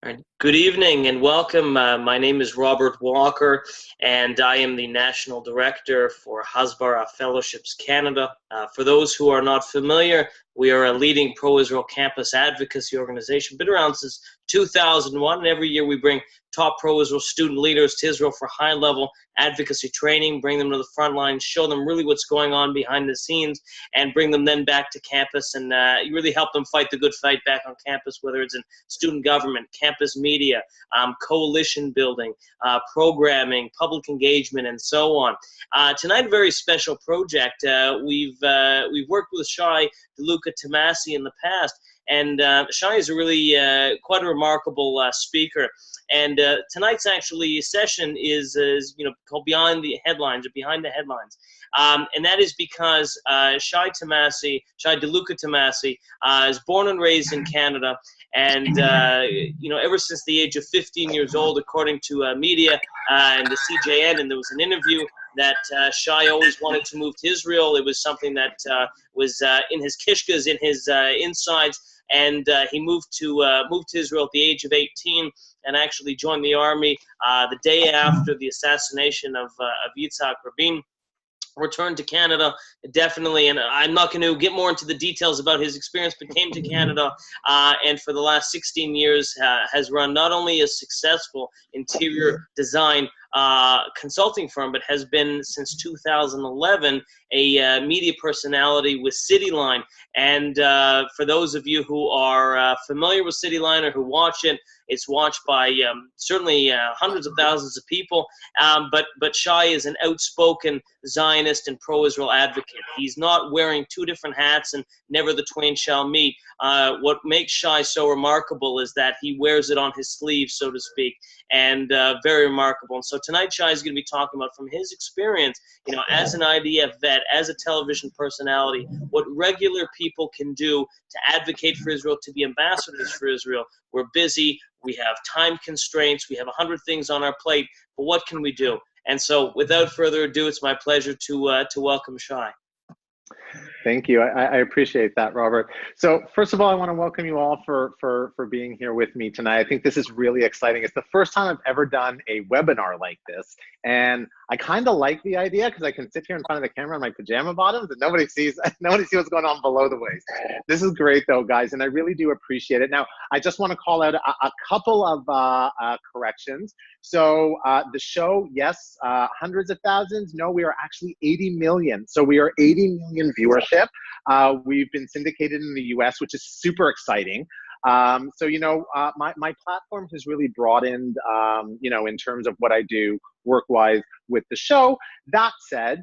All right. Good evening and welcome. My name is Robert Walker, and I am the National Director for Hasbara Fellowships Canada. For those who are not familiar, we are a leading pro-Israel campus advocacy organization, been around since 2001, and every year we bring top pro-Israel student leaders to Israel for high-level advocacy training, bring them to the front line, show them really what's going on behind the scenes, and bring them then back to campus and really help them fight the good fight back on campus, whether it's in student government, campus media, coalition building, programming, public engagement, and so on. Tonight, a very special project. We've worked with Shai DeLuca-Tamasi in the past, and Shai is a really quite a remarkable speaker. And tonight's actually session is called Behind the Headlines, or Behind the Headlines. And that is because Shai DeLuca-Tamasi is born and raised in Canada, and ever since the age of 15 years old, according to media and the CJN, and there was an interview that Shai always wanted to move to Israel. It was something that was in his kishkas, in his insides, and he moved to Israel at the age of 18 and actually joined the army the day after the assassination of Yitzhak Rabin. Returned to Canada, definitely, and I'm not going to get more into the details about his experience, but came to Canada and for the last 16 years has run not only a successful interior design consulting firm, but has been since 2011 a media personality with CityLine. And for those of you who are familiar with CityLine or who watch it, it's watched by certainly hundreds of thousands of people, but Shai is an outspoken Zionist and pro-Israel advocate. He's not wearing two different hats, and never the twain shall meet. What makes Shai so remarkable is that he wears it on his sleeve, so to speak, and very remarkable. And so tonight Shai is going to be talking about, from his experience, as an IDF vet, as a television personality, what regular people can do to advocate for Israel, to be ambassadors for Israel. We're busy. We have time constraints. We have 100 things on our plate. But what can we do? And so, without further ado, it's my pleasure to welcome Shai. Thank you. I appreciate that, Robert. So first of all, I want to welcome you all for being here with me tonight. I think this is really exciting. It's the first time I've ever done a webinar like this. And I kind of like the idea because I can sit here in front of the camera in my pajama bottoms and nobody sees what's going on below the waist. This is great though, guys, and I really do appreciate it. Now, I just want to call out a couple of corrections. So the show, yes, hundreds of thousands. No, we are actually 80 million. So we are 80 million viewership. We've been syndicated in the US, which is super exciting. So, my platform has really broadened, in terms of what I do work-wise with the show. That said,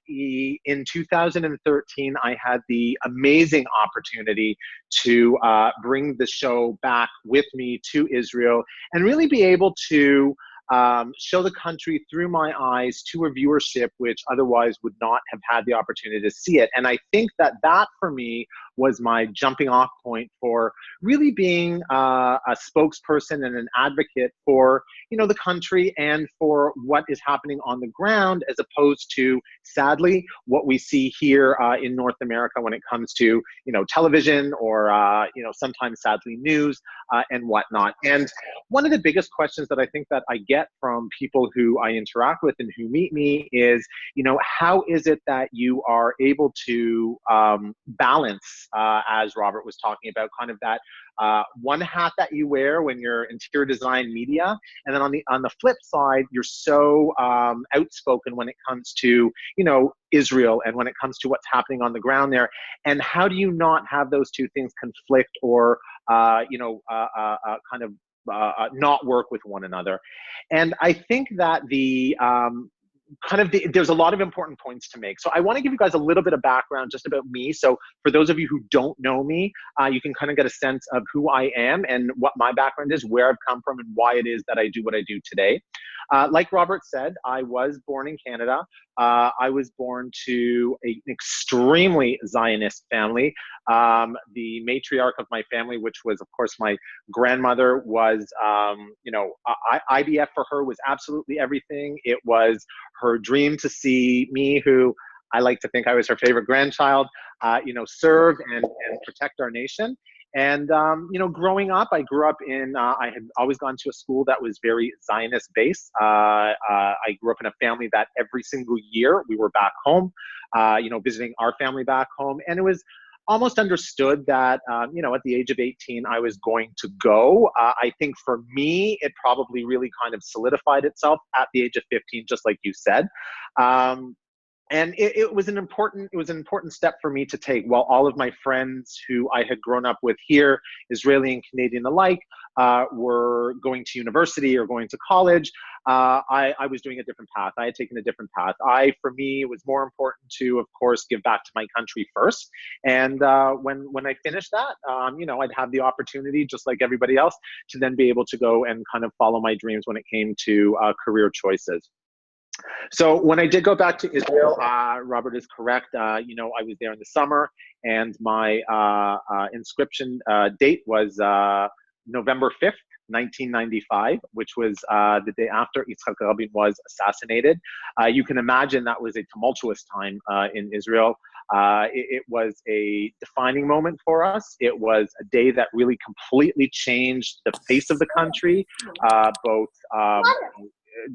in 2013, I had the amazing opportunity to bring the show back with me to Israel and really be able to show the country through my eyes to a viewership which otherwise would not have had the opportunity to see it. And I think that for me was my jumping off point for really being a spokesperson and an advocate for, the country and for what is happening on the ground, as opposed to, sadly, what we see here in North America when it comes to, television or, sometimes sadly news and whatnot. And one of the biggest questions that I think that I get from people who I interact with and who meet me is, how is it that you are able to balance, as Robert was talking about, kind of that one hat that you wear when you're interior design media, and then on the flip side, you're so outspoken when it comes to, Israel and when it comes to what's happening on the ground there. And how do you not have those two things conflict or, not work with one another? And I think that there's a lot of important points to make. So I want to give you guys a little bit of background just about me. So for those of you who don't know me, you can kind of get a sense of who I am and what my background is, where I've come from, and why it is that I do what I do today. Like Robert said, I was born in Canada. I was born to an extremely Zionist family. The matriarch of my family, which was, of course, my grandmother, was, IDF for her was absolutely everything. It was her dream to see me, who I like to think I was her favorite grandchild, serve and protect our nation. And, you know, growing up, I grew up in, I had always gone to a school that was very Zionist based. I grew up in a family that every single year we were back home, you know, visiting our family back home. And it was almost understood that, you know, at the age of 18, I was going to go. I think for me, it probably really kind of solidified itself at the age of 15, just like you said. And it was an important step for me to take. While all of my friends who I had grown up with here, Israeli and Canadian alike, were going to university or going to college, I was doing a different path. I had taken a different path. For me, it was more important to, of course, give back to my country first. And when I finished that, you know, I'd have the opportunity, just like everybody else, to then be able to go and kind of follow my dreams when it came to career choices. So when I did go back to Israel, Robert is correct. You know, I was there in the summer, and my inscription date was November 5th, 1995, which was the day after Yitzhak Rabin was assassinated. You can imagine that was a tumultuous time in Israel. It was a defining moment for us. It was a day that really completely changed the face of the country, both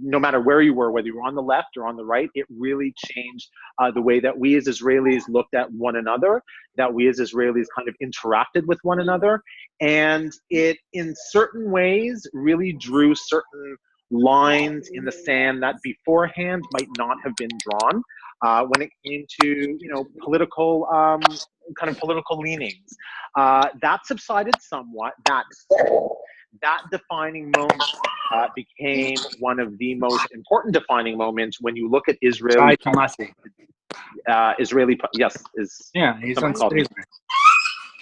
no matter where you were, whether you were on the left or on the right, it really changed the way that we as Israelis looked at one another, that we as Israelis kind of interacted with one another. And it, in certain ways, really drew certain lines in the sand that beforehand might not have been drawn when it came to, you know, political, kind of political leanings. That subsided somewhat. That defining moment became one of the most important defining moments when you look at Israeli. Shai DeLuca-Tamasi. Israeli, yes, is yeah, he's on called stage.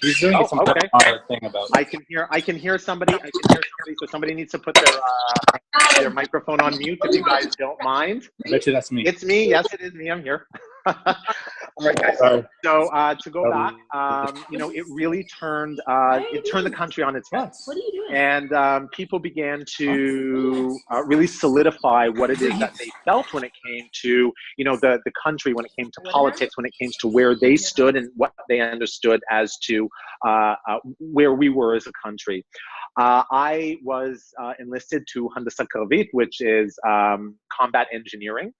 He's doing some okay. thing about. I can hear somebody. So somebody needs to put their microphone on mute if you guys don't mind. I bet you that's me. It's me. Yes, it is me. I'm here. All right, guys. So to go back, you know, it really turned the country on its head. What are you doing? And people began to really solidify what it is that they felt when it came to, you know, the country, when it came to politics, when it came to where they stood and what they understood as to where we were as a country. I was enlisted to Handasa Kravit, which is combat engineering.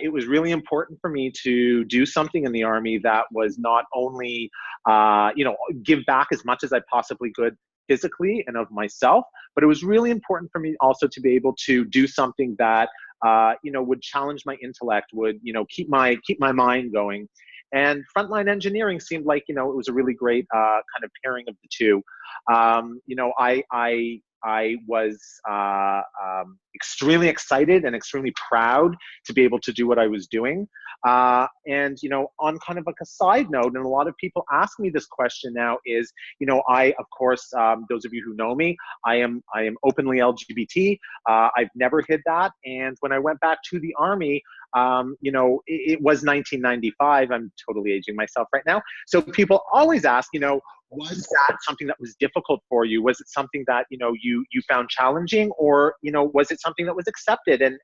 It was really important for me to do something in the Army that was not only, you know, give back as much as I possibly could physically and of myself, but it was really important for me also to be able to do something that, you know, would challenge my intellect, would, you know, keep my mind going. And frontline engineering seemed like, you know, it was a really great kind of pairing of the two. You know, I was extremely excited and extremely proud to be able to do what I was doing. And, you know, on kind of like a side note, and a lot of people ask me this question now is, you know, of course, those of you who know me, I am openly LGBT. I've never hid that. And when I went back to the Army, you know, it was 1995. I'm totally aging myself right now. So people always ask, you know, was that something that was difficult for you? Was it something that, you know, you found challenging, or, you know, was it something that was accepted and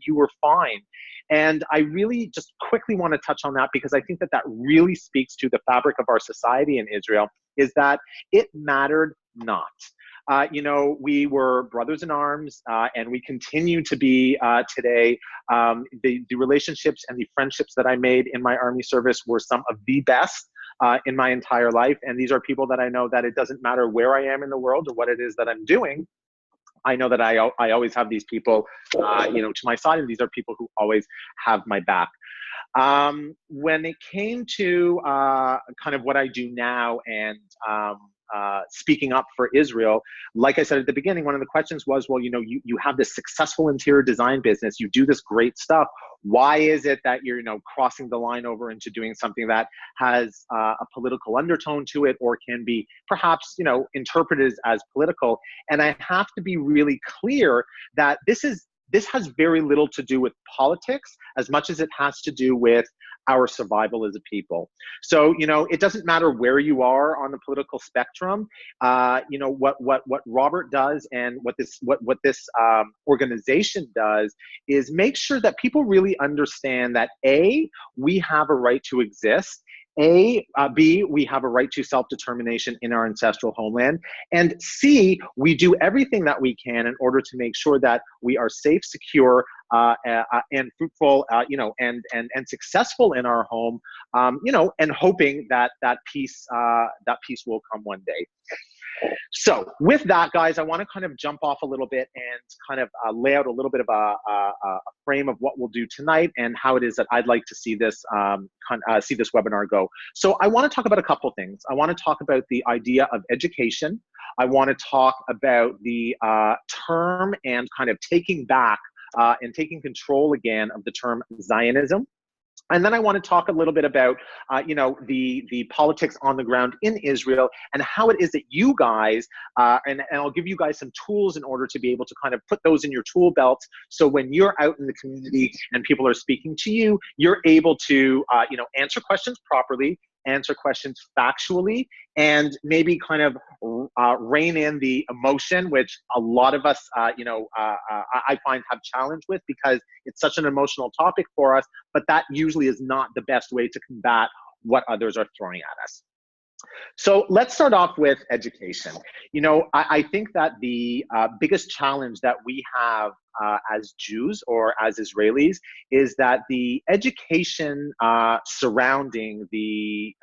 you were fine? And I really just quickly want to touch on that, because I think that really speaks to the fabric of our society in Israel, is that it mattered not. You know, we were brothers in arms, and we continue to be today. The relationships and the friendships that I made in my Army service were some of the best in my entire life. And these are people that I know that it doesn't matter where I am in the world or what it is that I'm doing. I know that I always have these people, you know, to my side, and these are people who always have my back. When it came to kind of what I do now and speaking up for Israel, like I said at the beginning, one of the questions was, well, you know, you have this successful interior design business, you do this great stuff. Why is it that you're, you know, crossing the line over into doing something that has a political undertone to it, or can be perhaps, you know, interpreted as political? And I have to be really clear that this has very little to do with politics as much as it has to do with our survival as a people. So, you know, it doesn't matter where you are on the political spectrum. You know, what Robert does and what this organization does is make sure that people really understand that A, we have a right to exist, B, we have a right to self-determination in our ancestral homeland. And C, we do everything that we can in order to make sure that we are safe, secure, and fruitful, and successful in our home, and hoping that that peace will come one day. So with that, guys, I want to kind of jump off a little bit and kind of lay out a little bit of a frame of what we'll do tonight and how it is that I'd like to see this webinar go. So I want to talk about a couple things. I want to talk about the idea of education. I want to talk about the term and kind of taking back and taking control again of the term Zionism. And then I want to talk a little bit about, the politics on the ground in Israel and how it is that you guys, and I'll give you guys some tools in order to be able to kind of put those in your tool belt. So when you're out in the community and people are speaking to you, you're able to, answer questions properly, answer questions factually, and maybe kind of rein in the emotion, which a lot of us, I find have challenge with because it's such an emotional topic for us, but that usually is not the best way to combat what others are throwing at us. So let's start off with education. I think that the biggest challenge that we have as Jews or as Israelis is that the education surrounding the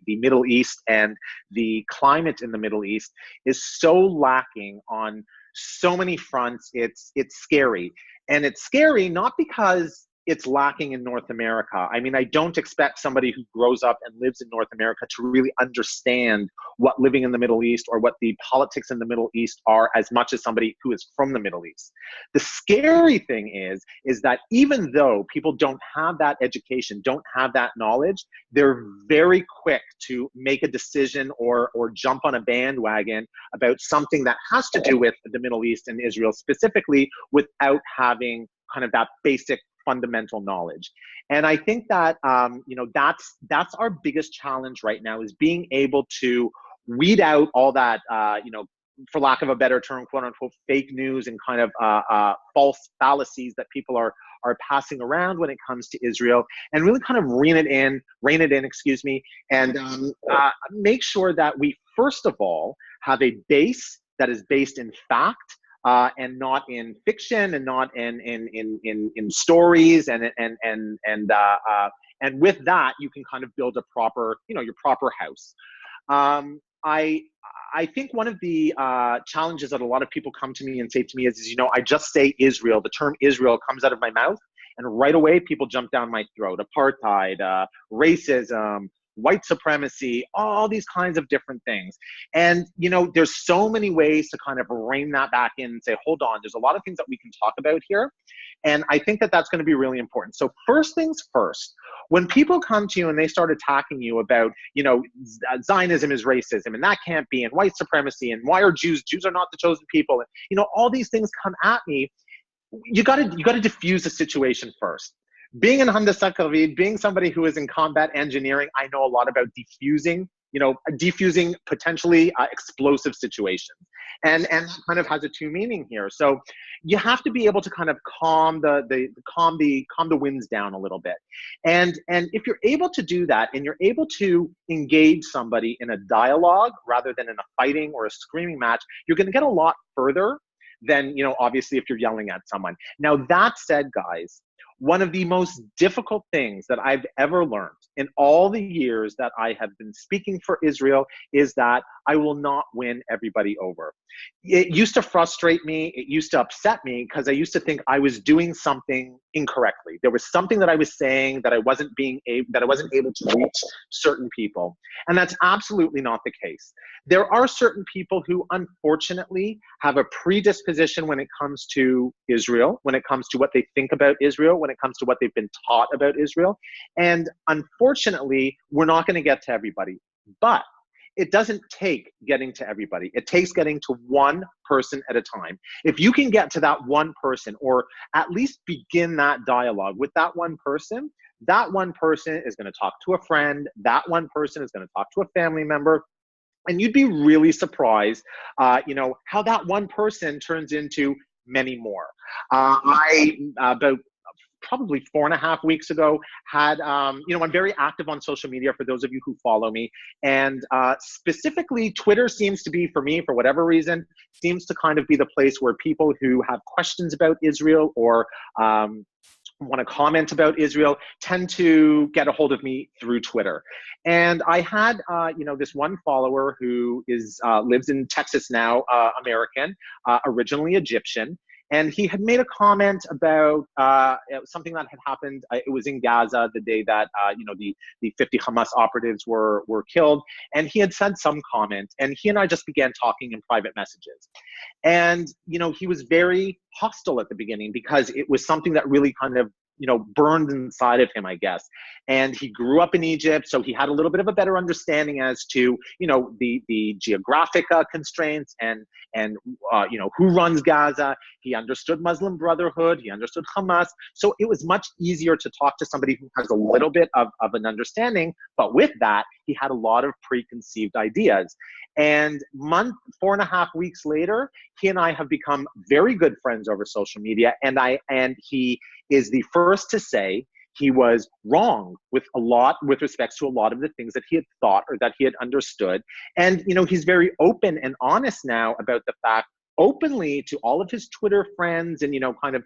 Middle East and the climate in the Middle East is so lacking on so many fronts. It's scary, and it's scary not because it's lacking in North America. I mean, I don't expect somebody who grows up and lives in North America to really understand what living in the Middle East or what the politics in the Middle East are as much as somebody who is from the Middle East. The scary thing is that even though people don't have that education, don't have that knowledge, they're very quick to make a decision or jump on a bandwagon about something that has to do with the Middle East and Israel specifically without having kind of that basic fundamental knowledge. And I think that, that's our biggest challenge right now, is being able to weed out all that, for lack of a better term, quote unquote, fake news and kind of false fallacies that people are passing around when it comes to Israel, and really kind of rein it in, and make sure that we, first of all, have a base that is based in fact, and not in fiction, and not in stories, and with that you can kind of build a proper, your proper house. I think one of the challenges that a lot of people come to me and say to me is I just say Israel. The term Israel comes out of my mouth, and right away people jump down my throat. Apartheid, racism, white supremacy, all these kinds of different things. And, there's so many ways to kind of rein that back in and say, hold on, there's a lot of things that we can talk about here. And I think that that's going to be really important. So first things first, when people come to you and they start attacking you about, Zionism is racism and that can't be, and white supremacy, and why are Jews are not the chosen people, and, all these things come at me, you got to diffuse the situation first. Being in Handasa Kavid, being somebody who is in combat engineering, I know a lot about defusing potentially explosive situations. And that kind of has a two meaning here. So you have to be able to kind of calm the winds down a little bit. And if you're able to do that, and you're able to engage somebody in a dialogue rather than in a fighting or a screaming match, you're going to get a lot further than, obviously, if you're yelling at someone. Now, that said, guys, one of the most difficult things that I've ever learned in all the years that I have been speaking for Israel is that I will not win everybody over. It used to frustrate me. It used to upset me because I used to think I was doing something incorrectly. There was something that I was saying that I wasn't able to reach certain people. And that's absolutely not the case. There are certain people who unfortunately have a predisposition when it comes to Israel, when it comes to what they think about Israel, when it comes to what they've been taught about Israel. And unfortunately, we're not going to get to everybody. But it doesn't take getting to everybody. It takes getting to one person at a time. If you can get to that one person, or at least begin that dialogue with that one person is going to talk to a friend. That one person is going to talk to a family member. And you'd be really surprised, how that one person turns into many more. probably 4.5 weeks ago, had, you know, I'm very active on social media for those of you who follow me. And specifically, Twitter seems to be, for me, for whatever reason, seems to kind of be the place where people who have questions about Israel or want to comment about Israel tend to get a hold of me through Twitter. And I had, you know, this one follower who is lives in Texas now, American, originally Egyptian. And he had made a comment about something that had happened. It was in Gaza the day that you know, the 50 Hamas operatives were killed. And he had said some comment, and he and I just began talking in private messages. And you know, he was very hostile at the beginning because it was something that really kind of, you know, burned inside of him, I guess. And he grew up in Egypt, so he had a little bit of a better understanding as to, you know, the geographic constraints and you know, who runs Gaza. He understood Muslim Brotherhood, he understood Hamas. So it was much easier to talk to somebody who has a little bit of an understanding, but with that, he had a lot of preconceived ideas. And 4.5 weeks later, he and I have become very good friends over social media. And he is the first to say he was wrong with respects to a lot of the things that he had thought or that he had understood. And, you know, he's very open and honest now about the fact, openly to all of his Twitter friends and, you know, kind of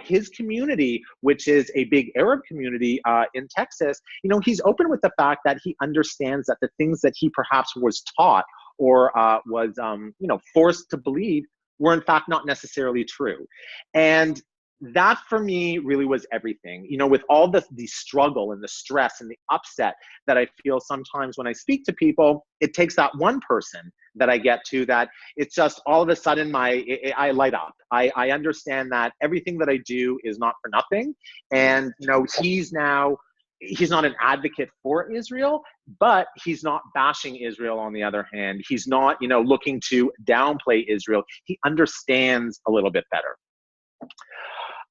his community, which is a big Arab community in Texas. You know, he's open with the fact that he understands that the things that he perhaps was taught or was, you know, forced to believe were in fact not necessarily true. And that for me really was everything. You know, with all the struggle and the stress and the upset that I feel sometimes when I speak to people, it takes that one person that I get to that it's just all of a sudden I light up. I understand that everything that I do is not for nothing. And, you know, he's not an advocate for Israel, but he's not bashing Israel on the other hand. He's not, you know, looking to downplay Israel. He understands a little bit better.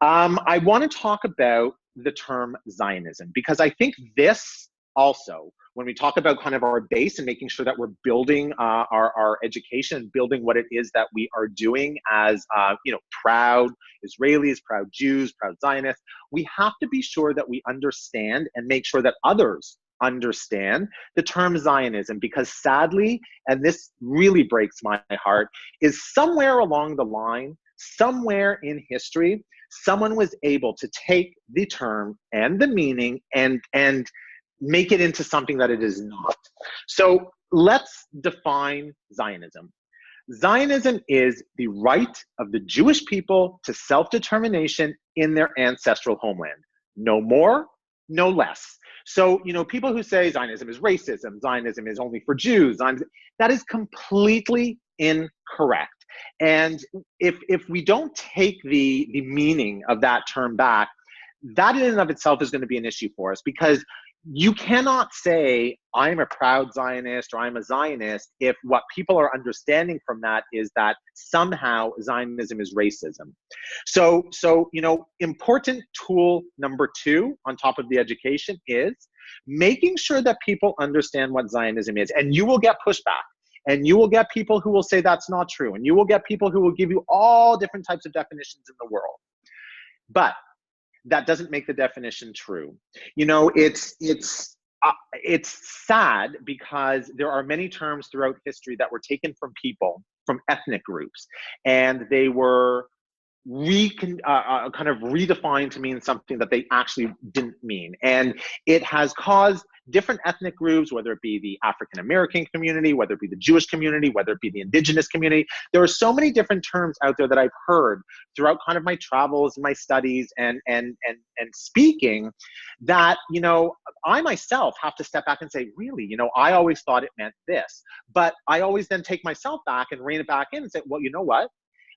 I want to talk about the term Zionism, because I think this also, when we talk about kind of our base and making sure that we're building our education, building what it is that we are doing as, you know, proud Israelis, proud Jews, proud Zionists, we have to be sure that we understand and make sure that others understand the term Zionism, because sadly, and this really breaks my heart, is somewhere along the line, somewhere in history, someone was able to take the term and the meaning and make it into something that it is not. So let's define Zionism. Zionism is the right of the Jewish people to self-determination in their ancestral homeland. No more, no less. So, you know, people who say Zionism is racism, Zionism is only for Jews, that is completely incorrect. And if we don't take the meaning of that term back, that in and of itself is going to be an issue for us, because you cannot say I'm a proud Zionist or I'm a Zionist if what people are understanding from that is that somehow Zionism is racism. So you know, important tool number 2 on top of the education is making sure that people understand what Zionism is. And you will get pushback. And you will get people who will say that's not true. And you will get people who will give you all different types of definitions in the world. But that doesn't make the definition true. You know, it's sad because there are many terms throughout history that were taken from people, from ethnic groups, and they were kind of redefined to mean something that they actually didn't mean. And it has caused different ethnic groups, whether it be the African American community, whether it be the Jewish community, whether it be the indigenous community. There are so many different terms out there that I've heard throughout kind of my travels, my studies, and speaking, that, you know, I myself have to step back and say, really, you know, I always thought it meant this. But I always then take myself back and rein it back in and say, well, you know what?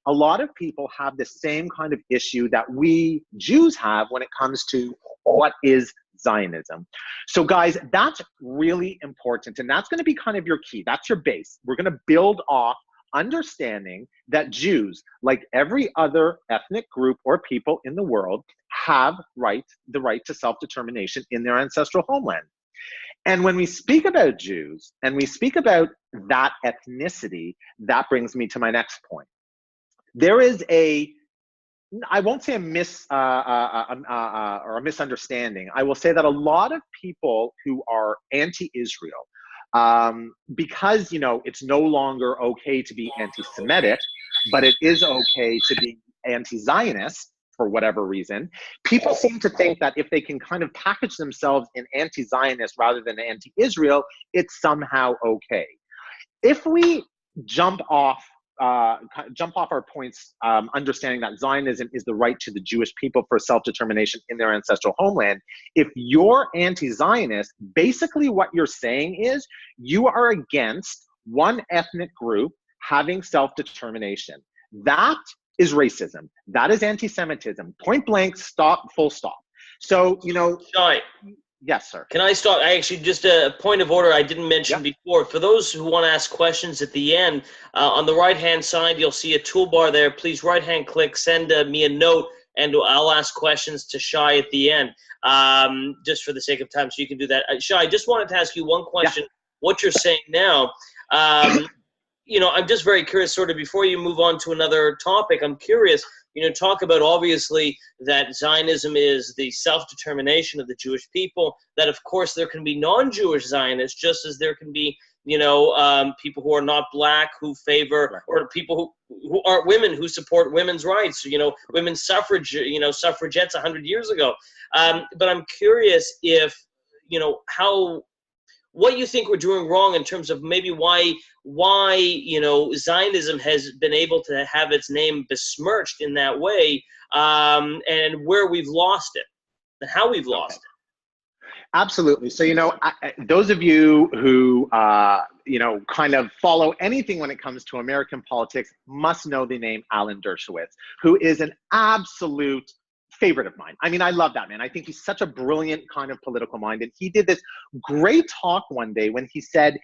A lot of people have the same kind of issue that we Jews have when it comes to what is Zionism. So guys, that's really important. And that's going to be kind of your key. That's your base. We're going to build off understanding that Jews, like every other ethnic group or people in the world, have the right to self-determination in their ancestral homeland. And when we speak about Jews and we speak about that ethnicity, that brings me to my next point. There is a I won't say a or a misunderstanding. I will say that a lot of people who are anti-Israel, because it's no longer okay to be anti-Semitic, but it is okay to be anti-Zionist for whatever reason. People seem to think that if they can kind of package themselves in anti-Zionist rather than anti-Israel, it's somehow okay. If we jump off our points, understanding that Zionism is the right to the Jewish people for self-determination in their ancestral homeland. If you're anti-Zionist, basically what you're saying is you are against one ethnic group having self-determination. That is racism. That is anti-Semitism. Point blank, stop, full stop. So, Shai, yes, sir. can I start? I actually, just a point of order I didn't mention before. For those who want to ask questions at the end, on the right-hand side, you'll see a toolbar there. Please right-hand click, send me a note, and I'll ask questions to Shai at the end, just for the sake of time, so you can do that. Shai, I just wanted to ask you one question. Yeah. What you're saying now, I'm just very curious, sort of before you move on to another topic, I'm curious, talk about obviously that Zionism is the self-determination of the Jewish people, that of course there can be non-Jewish Zionists, just as there can be, people who are not black who favor, or people who aren't women who support women's rights, women's suffrage, suffragettes 100 years ago. But I'm curious if, what you think we're doing wrong in terms of maybe why Zionism has been able to have its name besmirched in that way, and where we've lost it and how we've lost it. Absolutely. So, those of you who, kind of follow anything when it comes to American politics must know the name Alan Dershowitz, who is an absolute favorite of mine. I mean, I love that man. I think he's such a brilliant kind of political mind. And he did this great talk one day when he said,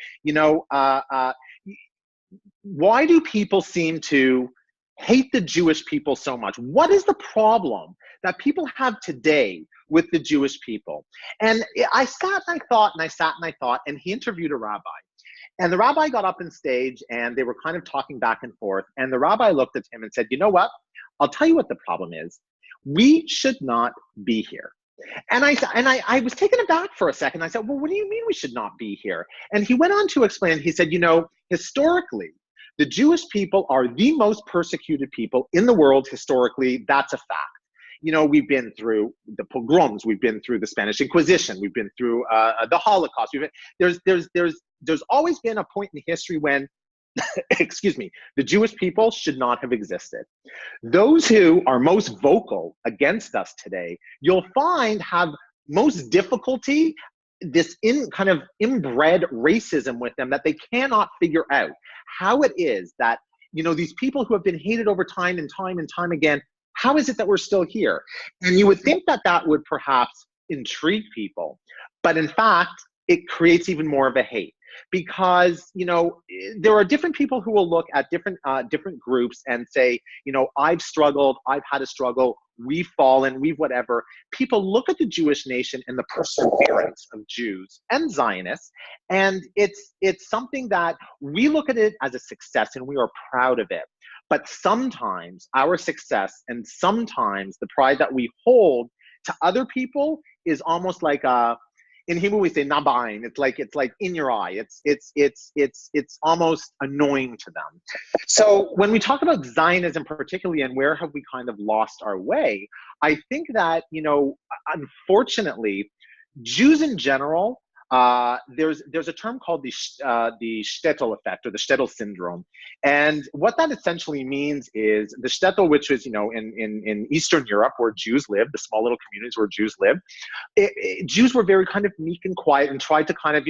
why do people seem to hate the Jewish people so much? What is the problem that people have today with the Jewish people? And I sat and I thought, and he interviewed a rabbi. And the rabbi got up on stage and they were kind of talking back and forth. And the rabbi looked at him and said, you know what? I'll tell you what the problem is. We should not be here. And I was taken aback for a second. I said, well, what do you mean we should not be here? And he went on to explain, he said, historically, the Jewish people are the most persecuted people in the world historically. That's a fact. We've been through the pogroms, we've been through the Spanish Inquisition, we've been through the Holocaust. There's always been a point in history when excuse me, the Jewish people should not have existed. Those who are most vocal against us today, you'll find have most difficulty, this kind of inbred racism with them, that they cannot figure out how it is that, these people who have been hated over time and time and time again, how is it that we're still here? And you would think that that would perhaps intrigue people, but in fact, it creates even more of a hate. Because, there are different people who will look at different groups and say, I've struggled, I've had a struggle, we've fallen, we've whatever. People look at the Jewish nation and the perseverance of Jews and Zionists, and it's something that we look at it as a success and we are proud of it. But sometimes our success and sometimes the pride that we hold to other people is almost like in Hebrew we say nabain. It's like in your eye. It's almost annoying to them. So when we talk about Zionism particularly and where have we kind of lost our way, I think that unfortunately, Jews in general, there's a term called the shtetl effect or the shtetl syndrome, and what that essentially means is the shtetl, which is in Eastern Europe where Jews live, the small little communities where Jews live, Jews were very kind of meek and quiet and tried to kind of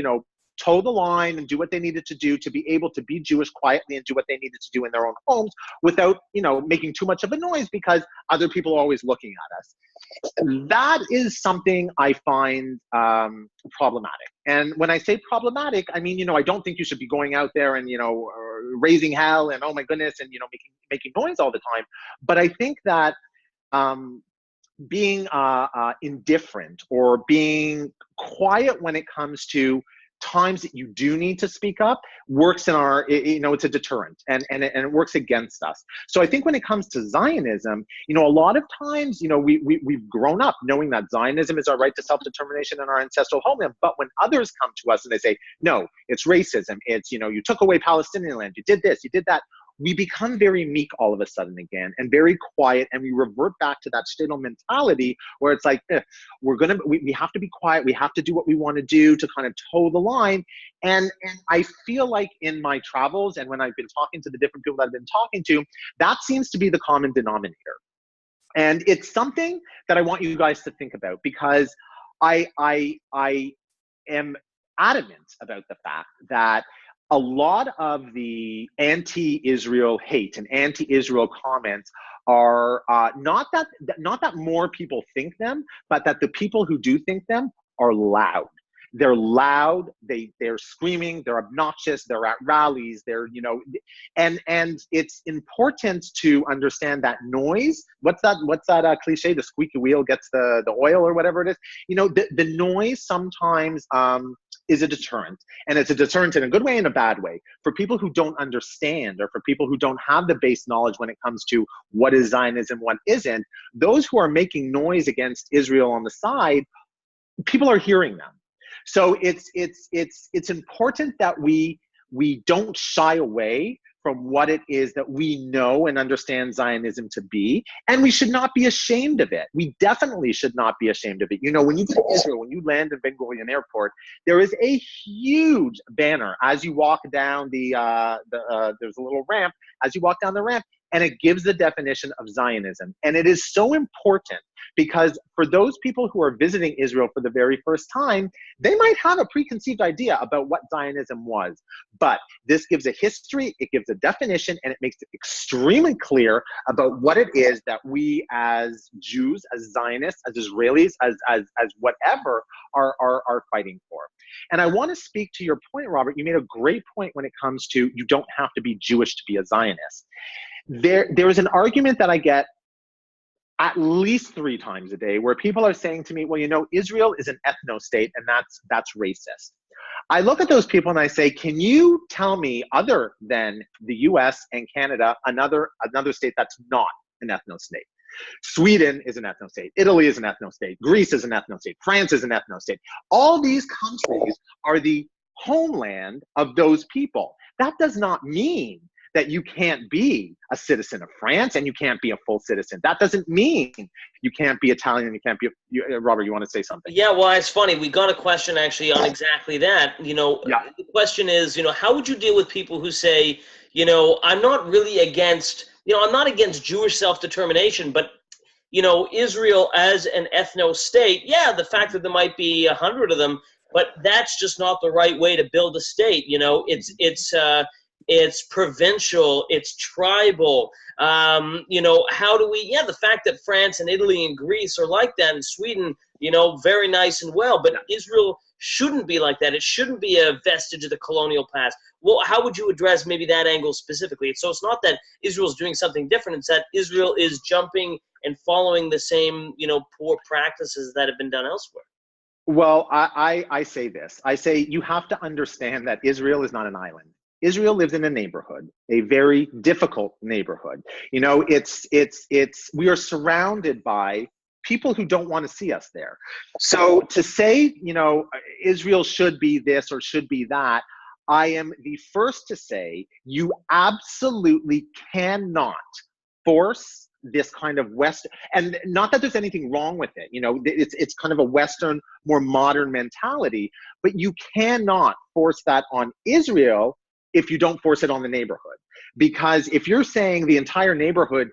toe the line and do what they needed to do to be able to be Jewish quietly and do what they needed to do in their own homes without making too much of a noise because other people are always looking at us. That is something I find problematic. And when I say problematic, I mean, I don't think you should be going out there and, raising hell and, oh my goodness, and, making noise all the time. But I think that being indifferent or being quiet when it comes to times that you do need to speak up works in our, it's a deterrent, and it works against us. So I think when it comes to Zionism, a lot of times, we've grown up knowing that Zionism is our right to self-determination in our ancestral homeland. But when others come to us and they say, no, it's racism, it's, you took away Palestinian land, you did this, you did that, we become very meek all of a sudden again, and very quiet, and we revert back to that shtetl mentality where it's like, we have to be quiet, we have to do what we want to do to kind of toe the line. And I feel like in my travels and when I've been talking to the different people that I've been talking to, that seems to be the common denominator. And it's something that I want you guys to think about, because I am adamant about the fact that a lot of the anti-Israel hate and anti-Israel comments are not that more people think them, but that the people who do think them are loud. They're loud, they're screaming, they're obnoxious, they're at rallies, and it's important to understand that noise. What's that cliche? The squeaky wheel gets the oil, or whatever it is. The noise sometimes is a deterrent, and it's a deterrent in a good way and a bad way for people who don't understand, or for people who don't have the base knowledge when it comes to what is Zionism, what isn't. Those who are making noise against Israel on the side, people are hearing them. So it's important that we don't shy away from what it is that we know and understand Zionism to be, and we should not be ashamed of it. We definitely should not be ashamed of it. When you go to Israel, when you land in Ben Gurion Airport, there is a huge banner as you walk down there's a little ramp as you walk down the ramp, and it gives the definition of Zionism. And it is so important because for those people who are visiting Israel for the very first time, they might have a preconceived idea about what Zionism was. But this gives a history, it gives a definition, and it makes it extremely clear about what it is that we as Jews, as Zionists, as Israelis, as whatever, are fighting for. And I want to speak to your point, Robert. You made a great point when it comes to you don't have to be Jewish to be a Zionist. There is an argument that I get at least 3 times a day where people are saying to me, well, Israel is an ethno-state, and that's racist. I look at those people and I say, can you tell me, other than the US and Canada, another state that's not an ethno-state? Sweden is an ethno-state. Italy is an ethno-state. Greece is an ethno-state. France is an ethno-state. All these countries are the homeland of those people. That does not mean that you can't be a citizen of France and you can't be a full citizen. That doesn't mean you can't be Italian, you can't be, Robert, you want to say something? Yeah, well, it's funny. We got a question actually on exactly that. The question is, how would you deal with people who say, I'm not really against, I'm not against Jewish self-determination, but, Israel as an ethno-state, yeah, the fact that there might be 100 of them, but that's just not the right way to build a state. It's provincial, it's tribal. How do we, the fact that France and Italy and Greece are like that, and Sweden, very nice and well, but Israel shouldn't be like that. It shouldn't be a vestige of the colonial past. Well, how would you address maybe that angle specifically? So it's not that Israel's doing something different, it's that Israel is jumping and following the same, poor practices that have been done elsewhere. Well, I say this. I say you have to understand that Israel is not an island. Israel lives in a neighborhood, a very difficult neighborhood. We are surrounded by people who don't want to see us there. So to say, Israel should be this or should be that, I am the first to say you absolutely cannot force this kind of Western, and not that there's anything wrong with it, it's kind of a Western, more modern mentality, but you cannot force that on Israel if you don't force it on the neighborhood. Because if you're saying the entire neighborhood,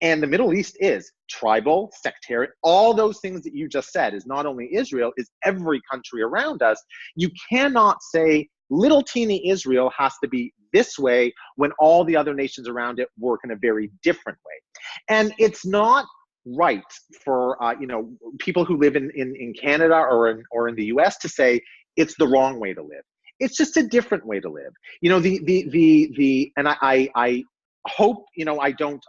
and the Middle East is tribal, sectarian, all those things that you just said is not only Israel, is every country around us, you cannot say little teeny Israel has to be this way when all the other nations around it work in a very different way. And it's not right for people who live in Canada or in the US to say it's the wrong way to live. It's just a different way to live. And I hope, I don't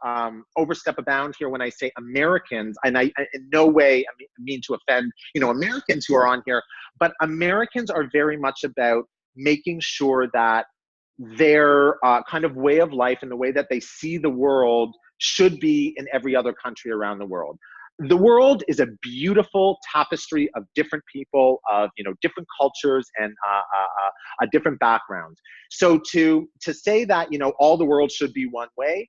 overstep a bound here when I say Americans, and I in no way mean to offend, Americans who are on here, but Americans are very much about making sure that their kind of way of life and the way that they see the world should be in every other country around the world. The world is a beautiful tapestry of different people, of different cultures and different backgrounds. So to say that all the world should be one way,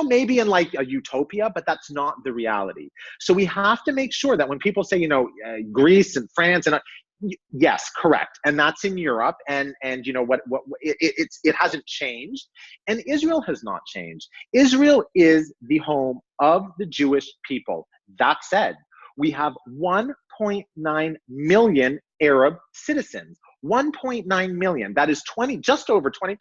maybe in like a utopia, but that's not the reality. So we have to make sure that when people say Greece and France and yes, correct, and that's in Europe, and it hasn't changed, and Israel has not changed. Israel is the home of the Jewish people. That said, we have 1.9 million Arab citizens. 1.9 million. That is just over 20%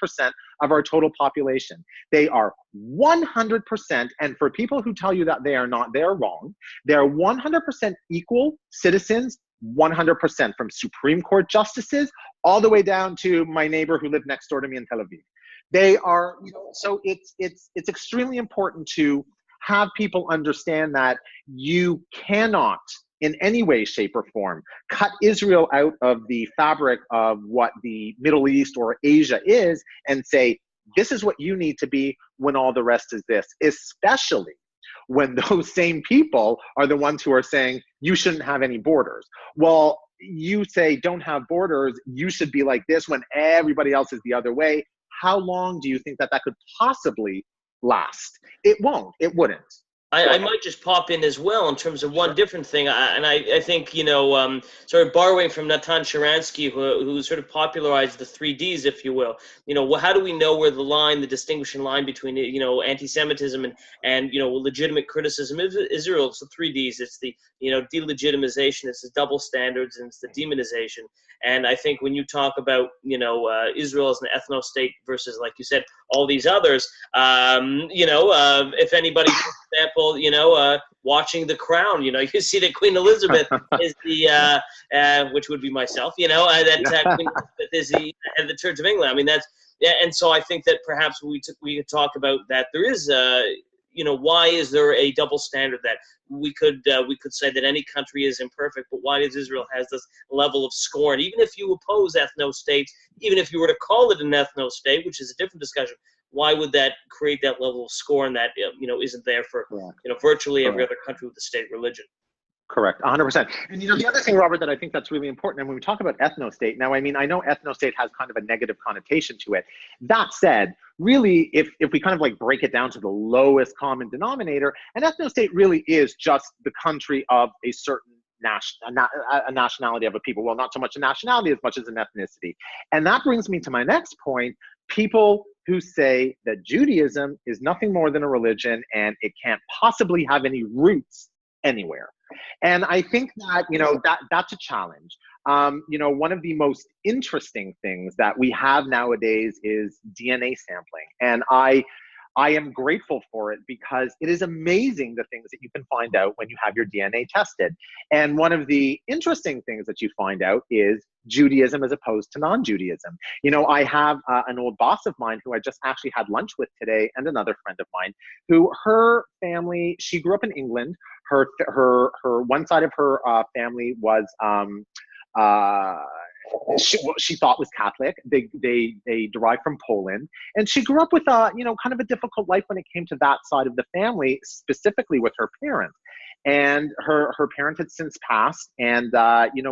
of our total population. They are 100%, and for people who tell you that they are not, they're wrong. They're 100% equal citizens. 100%, from Supreme Court justices all the way down to my neighbor who lived next door to me in Tel Aviv. They are, so it's extremely important to have people understand that you cannot in any way, shape, or form cut Israel out of the fabric of what the Middle East or Asia is and say, this is what you need to be when all the rest is this, especially when those same people are the ones who are saying you shouldn't have any borders. Well, you say don't have borders, you should be like this when everybody else is the other way. How long do you think that could possibly last? It won't. It wouldn't. I might just pop in as well in terms of one different thing. I think, sort of borrowing from Natan Sharansky, who sort of popularized the 3Ds, if you will. How do we know where the distinguishing line between, anti-Semitism and legitimate criticism is Israel? It's the 3Ds. It's the, delegitimization, it's the double standards, and it's the demonization. And I think when you talk about, Israel as an ethno-state versus, like you said, all these others, if anybody, for example, watching The Crown, you see that Queen Elizabeth is the, which would be myself, Queen Elizabeth is the head of the Church of England. I mean, and so I think that perhaps we could talk about that. There is, why is there a double standard that we could say that any country is imperfect, but why does Israel has this level of scorn? Even if you oppose ethno-states, even if you were to call it an ethno-state, which is a different discussion, why would that create that level of scorn that isn't there for virtually every other country with a state religion? Correct, 100%. And the other thing, Robert, that I think that's really important, and when we talk about ethno-state, now, I know ethno-state has kind of a negative connotation to it. That said, really, if we kind of like break it down to the lowest common denominator, an ethno-state really is just the country of a certain nationality of a people. Well, not so much a nationality as much as an ethnicity. And that brings me to my next point. People who say that Judaism is nothing more than a religion and it can't possibly have any roots anywhere. And I think that, that's a challenge. One of the most interesting things that we have nowadays is DNA sampling. And I am grateful for it because it is amazing the things that you can find out when you have your DNA tested. And one of the interesting things that you find out is Judaism as opposed to non-Judaism. I have an old boss of mine who I just actually had lunch with today, and another friend of mine who, her family, she grew up in England. Her one side of her family was she thought was Catholic. They derived from Poland, and she grew up with kind of a difficult life when it came to that side of the family, specifically with her parents. And her parents had since passed, and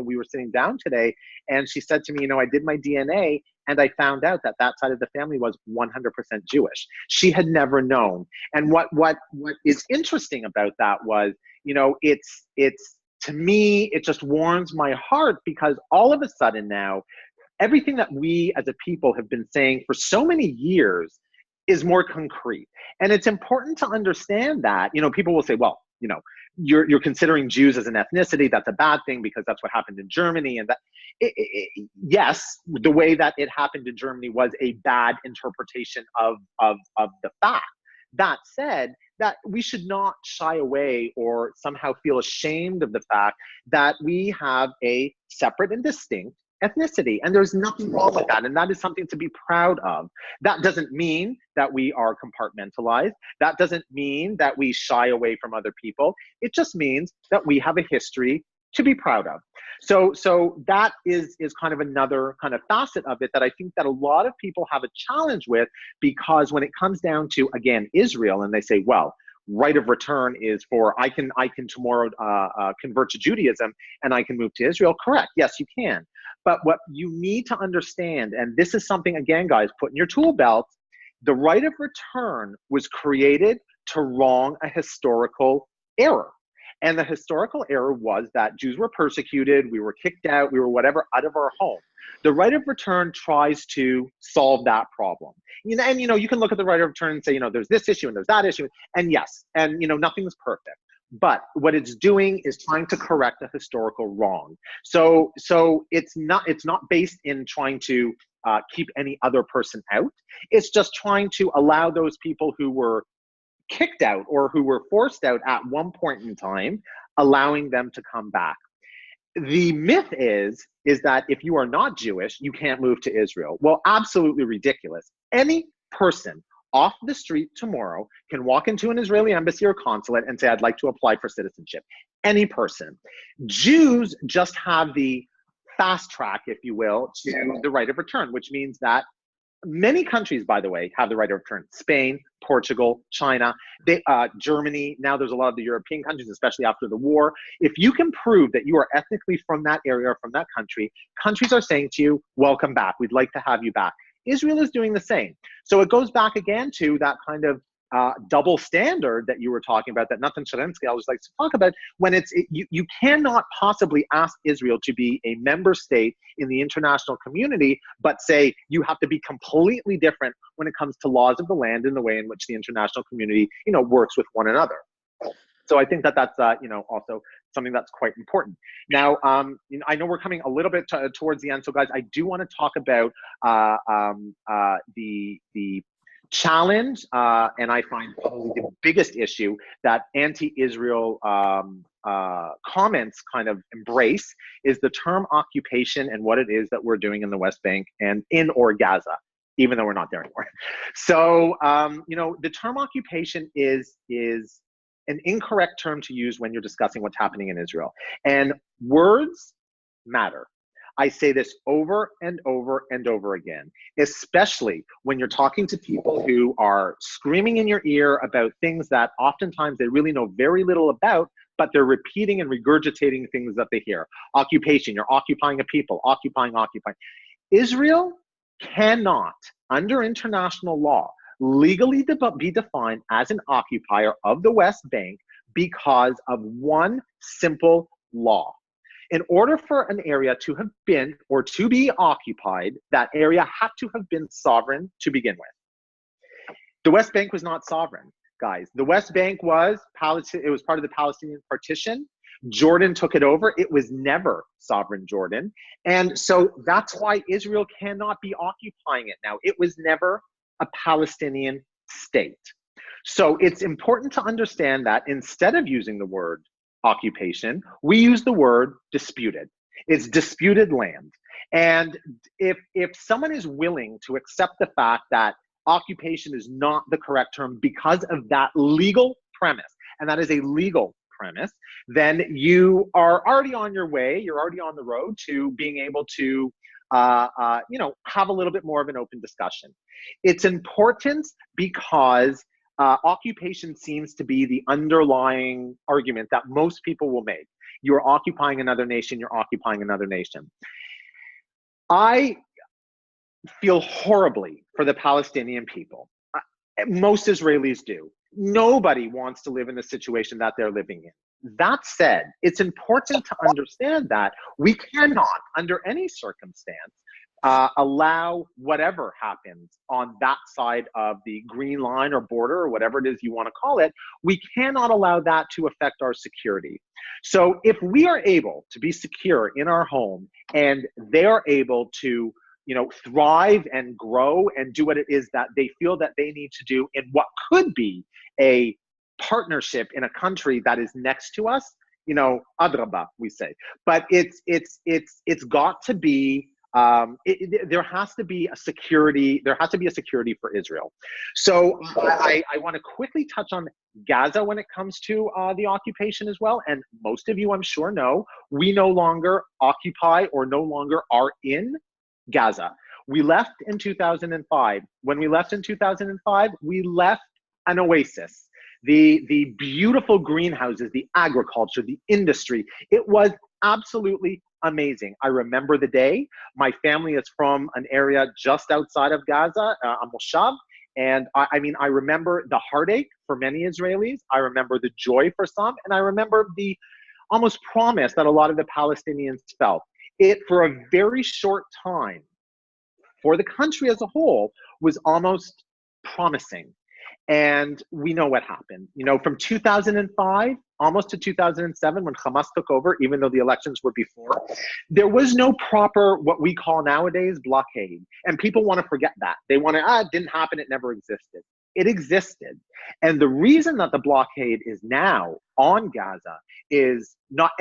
we were sitting down today, and she said to me, I did my DNA, and I found out that side of the family was 100% Jewish. She had never known. And what is interesting about that was, it's to me, it just warms my heart, because all of a sudden now, everything that we as a people have been saying for so many years is more concrete. And it's important to understand that, people will say, well, you're considering Jews as an ethnicity. That's a bad thing because that's what happened in Germany. And that, yes, the way that it happened in Germany was a bad interpretation of the fact. That said, that we should not shy away or somehow feel ashamed of the fact that we have a separate and distinct ethnicity. And there's nothing wrong with that. And that is something to be proud of. That doesn't mean that we are compartmentalized. That doesn't mean that we shy away from other people. It just means that we have a history to be proud of. So that is kind of another kind of facet of it that I think that a lot of people have a challenge with, because when it comes down to, again, Israel, and they say, well, right of return is for, I can tomorrow convert to Judaism and I can move to Israel. Correct. Yes, you can. But what you need to understand, and this is something, again, guys, put in your tool belt, the right of return was created to wrong a historical error. And the historical error was that Jews were persecuted, we were kicked out, we were whatever, out of our home. The right of return tries to solve that problem. And you can look at the right of return and say, there's this issue and there's that issue. And yes, and nothing's perfect. But what it's doing is trying to correct a historical wrong. So it's not based in trying to keep any other person out. It's just trying to allow those people who were kicked out or who were forced out at one point in time, allowing them to come back. The myth is that if you are not Jewish, you can't move to Israel. Well, absolutely ridiculous. Any person off the street tomorrow can walk into an Israeli embassy or consulate and say, I'd like to apply for citizenship. Any person. Jews just have the fast track, if you will, to the right of return, which means that many countries, by the way, have the right of return. Spain, Portugal, China, Germany. Now there's a lot of the European countries, especially after the war. If you can prove that you are ethnically from that area or from that country, countries are saying to you, welcome back. We'd like to have you back. Israel is doing the same. So it goes back again to that kind of double standard that you were talking about, that Nathan Sharansky always likes to talk about, when you cannot possibly ask Israel to be a member state in the international community, but say you have to be completely different when it comes to laws of the land and the way in which the international community, works with one another. So I think that that's, also something that's quite important. Now, I know we're coming a little bit towards the end. So guys, I do want to talk about the challenge, and I find probably the biggest issue that anti-Israel comments kind of embrace is the term occupation and what it is that we're doing in the West Bank and in or Gaza, even though we're not there anymore. So, the term occupation is an incorrect term to use when you're discussing what's happening in Israel. And words matter. I say this over and over and over again, especially when you're talking to people who are screaming in your ear about things that oftentimes they really know very little about, but they're repeating and regurgitating things that they hear. Occupation, you're occupying a people, occupying. Israel cannot, under international law, legally be defined as an occupier of the West Bank because of one simple law. In order for an area to have been or to be occupied, that area had to have been sovereign to begin with. The West Bank was not sovereign, guys. The West Bank was it was part of the Palestinian partition. Jordan took it over. It was never sovereign Jordan. And so that's why Israel cannot be occupying it now. It was never a Palestinian state. So it's important to understand that instead of using the word occupation, we use the word disputed. It's disputed land. And if someone is willing to accept the fact that occupation is not the correct term because of that legal premise, and that is a legal premise, then you are already on your way, you're already on the road to being able to have a little bit more of an open discussion. It's important because occupation seems to be the underlying argument that most people will make. You're occupying another nation, you're occupying another nation. I feel horribly for the Palestinian people. Most Israelis do. Nobody wants to live in the situation that they're living in. That said, it's important to understand that we cannot, under any circumstance, allow whatever happens on that side of the green line or border or whatever it is you want to call it. We cannot allow that to affect our security. So if we are able to be secure in our home and they are able to thrive and grow and do what it is that they feel that they need to do in what could be a partnership in a country that is next to us, you know, adraba, we say. But it's got to be, there has to be a security, for Israel. So I want to quickly touch on Gaza when it comes to the occupation as well. And most of you, I'm sure, know we no longer occupy or no longer are in Gaza. We left in 2005. When we left in 2005, we left an oasis. The beautiful greenhouses, the agriculture, the industry. It was absolutely amazing. I remember the day. My family is from an area just outside of Gaza, a moshav. And I mean, I remember the heartache for many Israelis. I remember the joy for some. And I remember the almost promise that a lot of the Palestinians felt. It, for a very short time, for the country as a whole, was almost promising. And we know what happened. You know, from 2005 almost to 2007, when Hamas took over, even though the elections were before, there was no proper, what we call nowadays, blockade. And people want to forget that. They want to, it didn't happen, it never existed. It existed. And the reason that the blockade is now on Gaza is not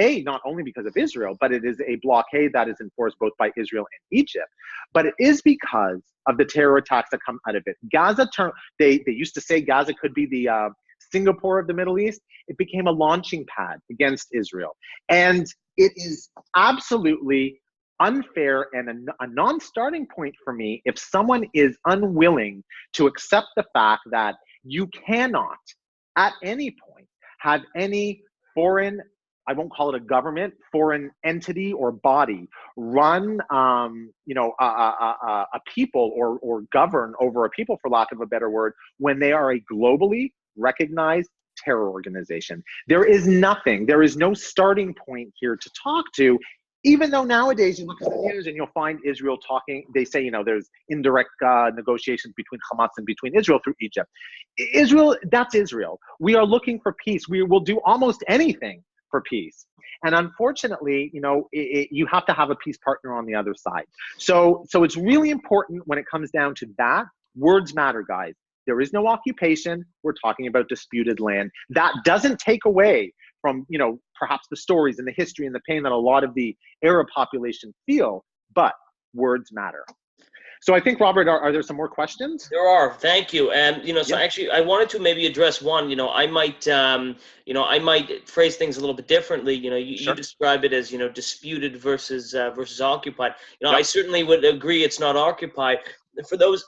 only because of Israel, but it is a blockade that is enforced both by Israel and Egypt, but it is because of the terror attacks that come out of it. Gaza, they used to say Gaza could be the Singapore of the Middle East. It became a launching pad against Israel. And it is absolutely unfair and a non-starting point for me if someone is unwilling to accept the fact that you cannot, at any point, have any foreign, I won't call it a government, foreign entity or body run, you know, a people or govern over a people, for lack of a better word, when they are a globally recognized terror organization. There is nothing, there is no starting point here to talk to, even though nowadays you look at the news and you'll find Israel talking, they say, you know, there's indirect negotiations between Hamas and between Israel through Egypt. Israel, that's Israel. We are looking for peace. We will do almost anything for peace. And unfortunately, you know, you have to have a peace partner on the other side. So it's really important when it comes down to that. Words matter, guys. There is no occupation. We're talking about disputed land. That doesn't take away from, you know, perhaps the stories and the history and the pain that a lot of the Arab population feel, but words matter. So I think, Robert, are there some more questions? There are. Thank you. And, you know, so actually I wanted to maybe address one. You know, I might phrase things a little bit differently. You know, you describe it as, you know, disputed versus occupied. You know, I certainly would agree it's not occupied. For those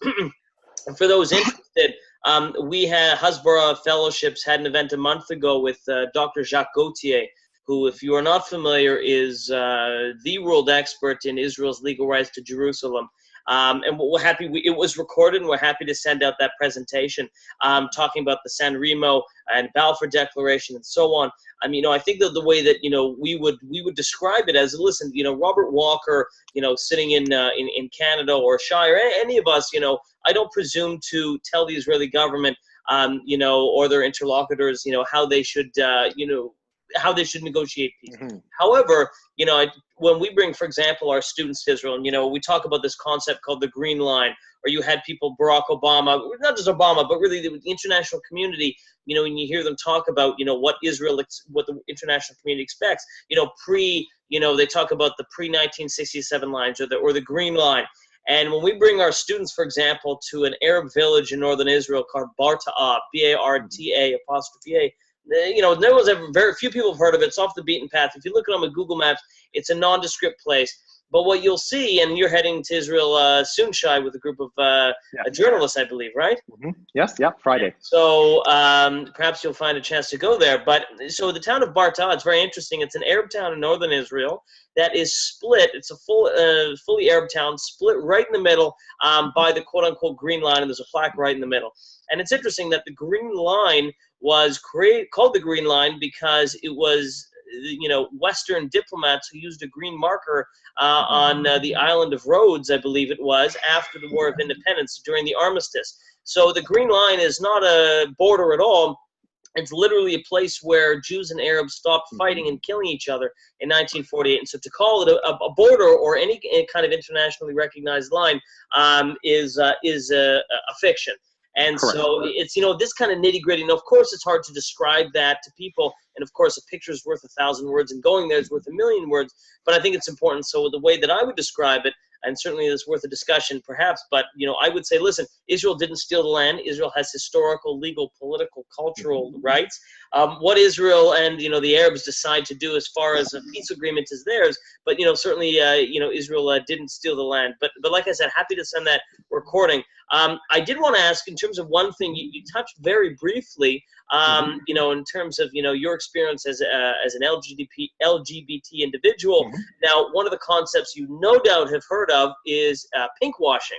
interested, we had Hasbara Fellowships had an event a month ago with Dr. Jacques Gauthier, who, if you are not familiar, is the world expert in Israel's legal rights to Jerusalem. And we're happy, it was recorded, and we're happy to send out that presentation talking about the San Remo and Balfour Declaration and so on. I mean, you know, I think that the way that, you know, we would describe it as, listen, you know, Robert Walker, you know, sitting in Canada, or Shai, or any of us, you know, I don't presume to tell the Israeli government, you know, or their interlocutors, you know, how they should, you know, how they should negotiate peace. Mm-hmm. However, you know, when we bring, for example, our students to Israel, and, you know, we talk about this concept called the Green Line, or you had people, Barack Obama, not just Obama, but really the international community, you know, when you hear them talk about, you know, what the international community expects, you know, you know, they talk about the pre-1967 lines, or the Green Line. And when we bring our students, for example, to an Arab village in northern Israel called Barta'a, B-A-R-T-A, apostrophe A, you know, very few people have heard of it. It's off the beaten path. If you look at it on Google Maps, it's a nondescript place. But what you'll see, and you're heading to Israel soon, Shai, with a group of journalists, I believe, right? Mm-hmm. Yes, yeah, Friday. So perhaps you'll find a chance to go there. But so the town of Barta'a, it's very interesting. It's an Arab town in northern Israel that is split. It's a fully Arab town, split right in the middle by the quote-unquote Green Line, and there's a plaque right in the middle. And it's interesting that the Green Line was called the Green Line because it was, you know, Western diplomats who used a green marker on the island of Rhodes, I believe it was, after the War of Independence during the armistice. So the Green Line is not a border at all. It's literally a place where Jews and Arabs stopped fighting and killing each other in 1948. And so to call it a border or any kind of internationally recognized line is a fiction. And Correct. so it's, this kind of nitty gritty. And of course, it's hard to describe that to people. And of course, a picture is worth 1,000 words, and going there is worth 1,000,000 words. But I think it's important. So the way that I would describe it, and certainly it's worth a discussion perhaps, but I would say, listen, Israel didn't steal the land. Israel has historical, legal, political, cultural rights. What Israel and the Arabs decide to do as far as a peace agreement is theirs, but certainly Israel didn't steal the land. But like I said, happy to send that recording. I did want to ask, in terms of one thing you touched very briefly, in terms of your experience as an LGBT individual. Now, one of the concepts you no doubt have heard of is pink washing,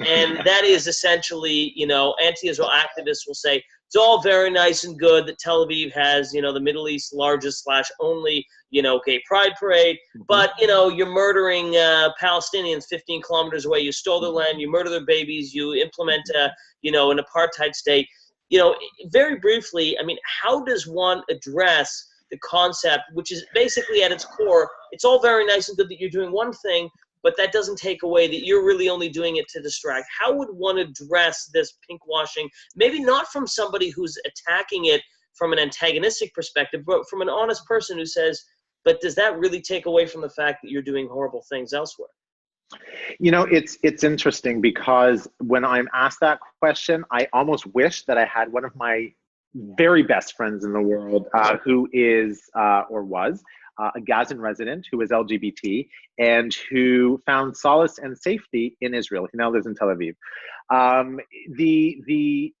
and that is essentially anti-Israel activists will say it's all very nice and good that Tel Aviv has the Middle East's largest / only gay pride parade, but you're murdering Palestinians 15 kilometers away. You stole their land, you murder their babies, you implement an apartheid state. Very briefly, I mean, how does one address the concept, which is basically at its core, it's all very nice and good that you're doing one thing, but that doesn't take away that you're really only doing it to distract. How would one address this pink washing? Maybe not from somebody who's attacking it from an antagonistic perspective, but from an honest person who says, but does that really take away from the fact that you're doing horrible things elsewhere? It's interesting, because when I'm asked that question, I almost wish that I had one of my very best friends in the world who is or was a Gazan resident who is LGBT and who found solace and safety in Israel. He now lives in Tel Aviv. The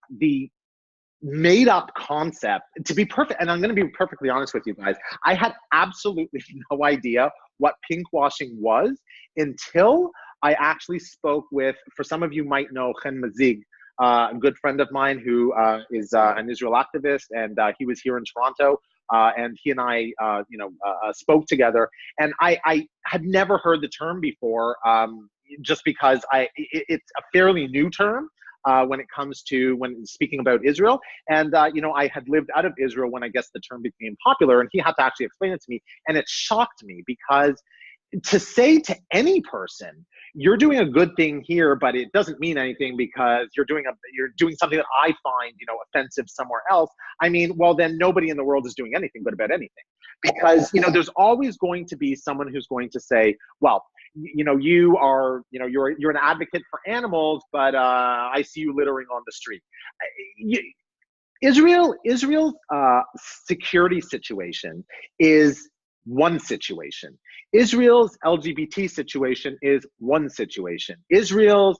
made up concept, to be perfect, and I'm going to be perfectly honest with you guys, I had absolutely no idea what pink washing was until I actually spoke with, for some of you might know, Chen Mazig, a good friend of mine who is an Israel activist, and he was here in Toronto, and he and I, spoke together, and I had never heard the term before, just because it's a fairly new term. When it comes to speaking about Israel. And, I had lived out of Israel when I guess the term became popular, and he had to actually explain it to me. And it shocked me, because to say to any person, you're doing a good thing here, but it doesn't mean anything because you're doing something that I find, offensive somewhere else. I mean, well, then nobody in the world is doing anything good about anything, because, there's always going to be someone who's going to say, well, you're an advocate for animals, but I see you littering on the street. Israel's security situation is one situation. Israel's LGBT situation is one situation. Israel's,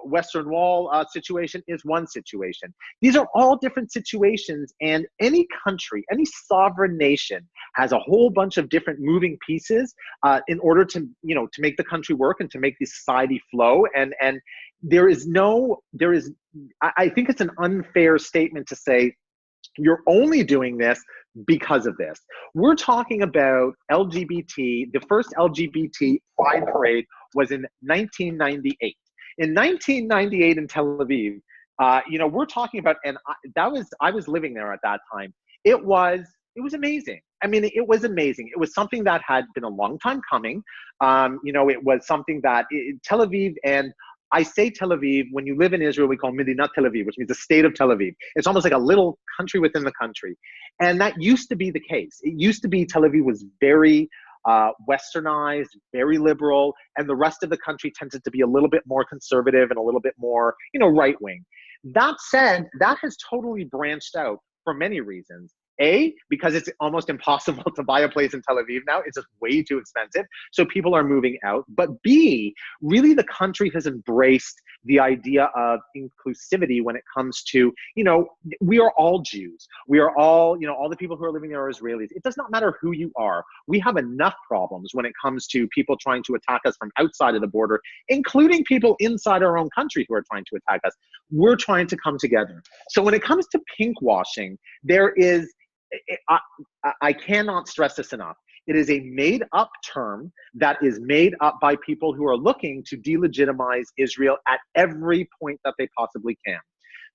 Western Wall situation is one situation. These are all different situations, and any country, any sovereign nation has a whole bunch of different moving pieces in order to make the country work and to make the society flow. And I think it's an unfair statement to say you're only doing this because of this. We're talking about LGBT. The first LGBT pride parade was in 1998. In 1998 in Tel Aviv, we're talking about, and I was living there at that time. It was amazing. I mean, it was amazing. It was something that had been a long time coming. It was something that Tel Aviv, and I say Tel Aviv, when you live in Israel, we call Medinat Tel Aviv, which means the state of Tel Aviv. It's almost like a little country within the country. And that used to be the case. It used to be Tel Aviv was very westernized, very liberal, and the rest of the country tended to be a little bit more conservative and a little bit more, right-wing. That said, that has totally branched out for many reasons. A, because it's almost impossible to buy a place in Tel Aviv now. It's just way too expensive. So people are moving out. But B, really the country has embraced the idea of inclusivity when it comes to, we are all Jews. We are all, all the people who are living there are Israelis. It does not matter who you are. We have enough problems when it comes to people trying to attack us from outside of the border, including people inside our own country who are trying to attack us. We're trying to come together. So when it comes to pink washing, there is, I cannot stress this enough. It is a made-up term that is made up by people who are looking to delegitimize Israel at every point that they possibly can.